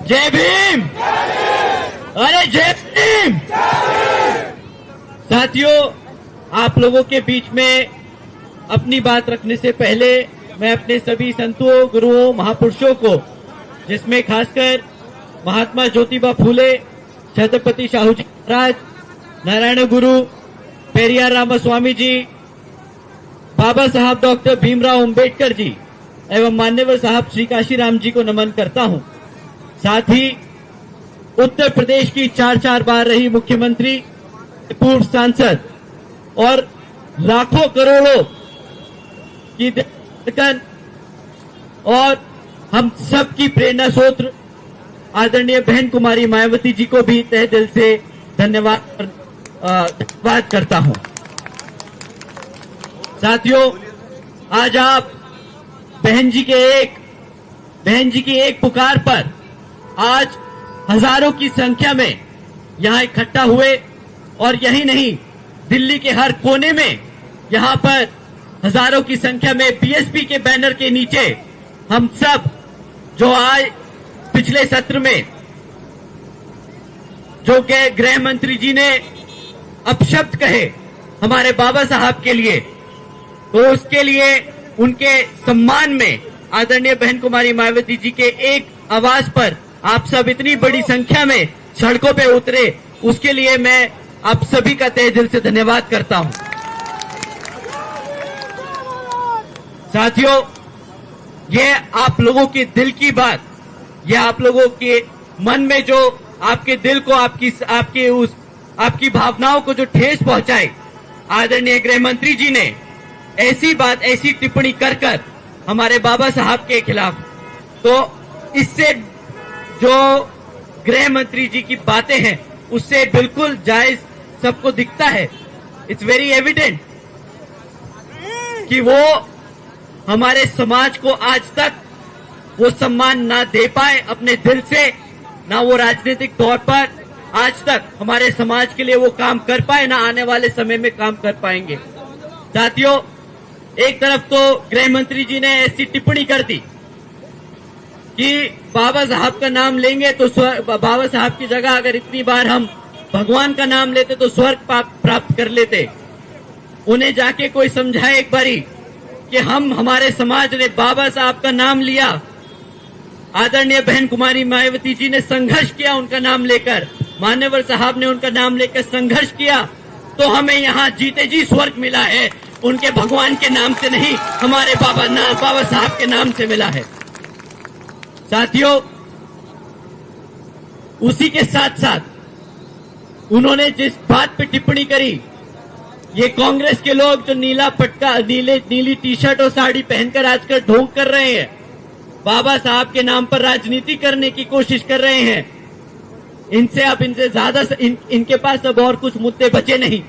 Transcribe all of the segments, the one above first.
जय भीम। अरे जय भीम। साथियों, आप लोगों के बीच में अपनी बात रखने से पहले मैं अपने सभी संतों, गुरुओं, महापुरुषों को, जिसमें खासकर महात्मा ज्योतिबा फूले, छत्रपति शाहू जी महाराज, नारायण गुरु, पेरियार रामास्वामी जी, बाबा साहब डॉक्टर भीमराव अंबेडकर जी एवं मान्यवर साहब श्री काशीराम जी को नमन करता हूं। साथ ही उत्तर प्रदेश की 4 बार रही मुख्यमंत्री, पूर्व सांसद और लाखों करोड़ों की धड़कन और हम सब की प्रेरणा स्रोत आदरणीय बहन कुमारी मायावती जी को भी तहे दिल से धन्यवाद करता हूं। साथियों, आज आप बहन जी की एक पुकार पर आज हजारों की संख्या में यहां इकट्ठा हुए और यही नहीं, दिल्ली के हर कोने में यहां पर हजारों की संख्या में बीएसपी के बैनर के नीचे हम सब जो आज पिछले सत्र में जो के गृह मंत्री जी ने अपशब्द कहे हमारे बाबा साहब के लिए, तो उसके लिए उनके सम्मान में आदरणीय बहन कुमारी मायावती जी के एक आवाज पर आप सब इतनी बड़ी संख्या में सड़कों पे उतरे, उसके लिए मैं आप सभी का तहे दिल से धन्यवाद करता हूं। साथियों, ये आप लोगों के दिल की बात, ये आप लोगों के मन में जो आपके दिल को आपकी भावनाओं को जो ठेस पहुंचाए, आदरणीय गृह मंत्री जी ने ऐसी बात, ऐसी टिप्पणी कर हमारे बाबा साहब के खिलाफ, तो इससे जो गृह मंत्री जी की बातें हैं उससे बिल्कुल जायज सबको दिखता है। इट्स वेरी एविडेंट कि वो हमारे समाज को आज तक वो सम्मान ना दे पाए अपने दिल से, ना वो राजनीतिक तौर पर आज तक हमारे समाज के लिए वो काम कर पाए, ना आने वाले समय में काम कर पाएंगे। साथियों, एक तरफ तो गृह मंत्री जी ने ऐसी टिप्पणी कर दी कि बाबा साहब का नाम लेंगे तो बाबा साहब की जगह अगर इतनी बार हम भगवान का नाम लेते तो स्वर्ग प्राप्त कर लेते। उन्हें जाके कोई समझाए एक बारी कि हमारे समाज ने बाबा साहब का नाम लिया, आदरणीय बहन कुमारी मायावती जी ने संघर्ष किया उनका नाम लेकर, मान्यवर साहब ने उनका नाम लेकर संघर्ष किया, तो हमें यहाँ जीते जी स्वर्ग मिला है, उनके भगवान के नाम से नहीं, हमारे बाबा साहब के नाम से मिला है। साथियों, उसी के साथ साथ उन्होंने जिस बात पे टिप्पणी करी, ये कांग्रेस के लोग जो नीली टी शर्ट और साड़ी पहनकर आजकल ढोंग कर रहे हैं, बाबा साहब के नाम पर राजनीति करने की कोशिश कर रहे हैं, इनसे ज्यादा इनके पास अब और कुछ मुद्दे बचे नहीं।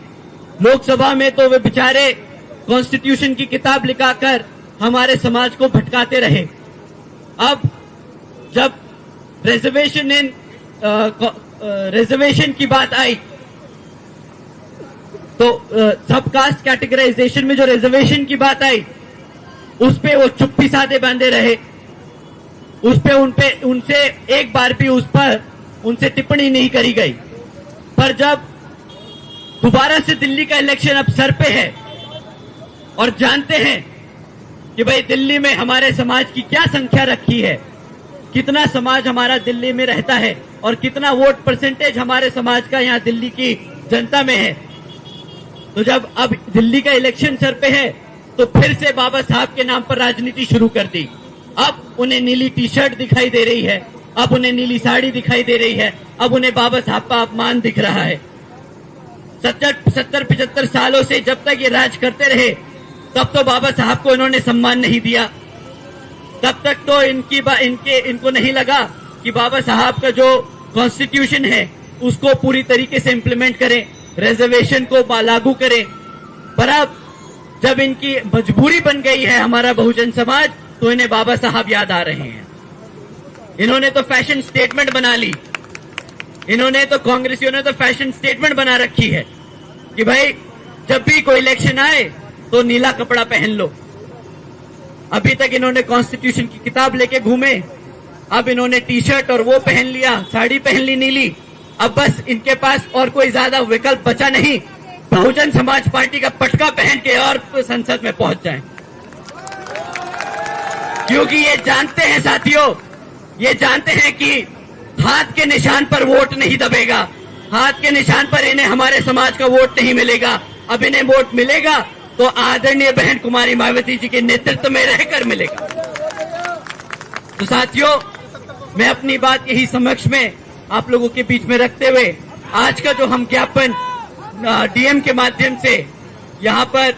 लोकसभा में तो वे बेचारे कॉन्स्टिट्यूशन की किताब लिखाकर हमारे समाज को भटकाते रहे। अब जब रिजर्वेशन की बात आई तो सब कास्ट कैटेगराइजेशन में जो रिजर्वेशन की बात आई, उस पे वो चुप्पी साधे बांधे रहे, उनसे एक बार भी उनसे टिप्पणी नहीं करी गई। पर जब दोबारा से दिल्ली का इलेक्शन अब सर पे है और जानते हैं कि भाई दिल्ली में हमारे समाज की क्या संख्या रखी है, कितना समाज हमारा दिल्ली में रहता है और कितना वोट परसेंटेज हमारे समाज का यहाँ दिल्ली की जनता में है, तो जब अब दिल्ली का इलेक्शन सर पे है तो फिर से बाबा साहब के नाम पर राजनीति शुरू कर दी। अब उन्हें नीली टी शर्ट दिखाई दे रही है, अब उन्हें नीली साड़ी दिखाई दे रही है, अब उन्हें बाबा साहब का अपमान दिख रहा है। 70-75 सालों से जब तक ये राज करते रहे तब तो बाबा साहब को इन्होंने सम्मान नहीं दिया, तब तक तो इनको नहीं लगा कि बाबा साहब का जो कॉन्स्टिट्यूशन है उसको पूरी तरीके से इम्प्लीमेंट करें, रिजर्वेशन को लागू करें। पर अब जब इनकी मजबूरी बन गई है हमारा बहुजन समाज, तो इन्हें बाबा साहब याद आ रहे हैं। इन्होंने तो फैशन स्टेटमेंट बना ली, कांग्रेसियों ने तो फैशन स्टेटमेंट बना रखी है कि भाई जब भी कोई इलेक्शन आए तो नीला कपड़ा पहन लो। अभी तक इन्होंने कॉन्स्टिट्यूशन की किताब लेके घूमे, अब इन्होंने टी शर्ट और वो पहन लिया, साड़ी पहन ली नीली। अब बस इनके पास और कोई ज्यादा विकल्प बचा नहीं, बहुजन समाज पार्टी का पटका पहन के और संसद में पहुंच जाएं। क्योंकि ये जानते हैं साथियों, ये जानते हैं कि हाथ के निशान पर वोट नहीं दबेगा, हाथ के निशान पर इन्हें हमारे समाज का वोट नहीं मिलेगा। अब इन्हें वोट मिलेगा तो आदरणीय बहन कुमारी मायावती जी के नेतृत्व में रहकर मिलेगा। तो साथियों, मैं अपनी बात यही समक्ष में आप लोगों के बीच में रखते हुए आज का जो हम ज्ञापन डीएम के माध्यम से यहाँ पर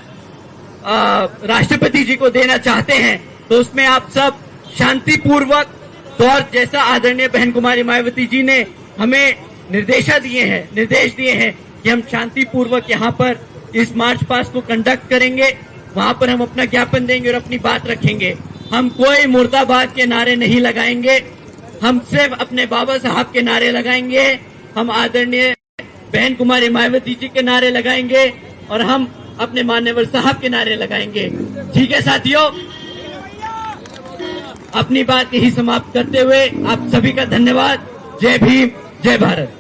राष्ट्रपति जी को देना चाहते हैं, तो उसमें आप सब शांतिपूर्वक और जैसा आदरणीय बहन कुमारी मायावती जी ने हमें निर्देश दिए हैं कि हम शांतिपूर्वक यहाँ पर इस मार्च पास्ट को कंडक्ट करेंगे, वहां पर हम अपना ज्ञापन देंगे और अपनी बात रखेंगे। हम कोई मुर्दाबाद के नारे नहीं लगाएंगे, हम सिर्फ अपने बाबा साहब के नारे लगाएंगे, हम आदरणीय बहन कुमारी मायावती जी के नारे लगाएंगे और हम अपने मान्यवर साहब के नारे लगाएंगे। ठीक है साथियों, अपनी बात यही समाप्त करते हुए आप सभी का धन्यवाद। जय भीम, जय भारत।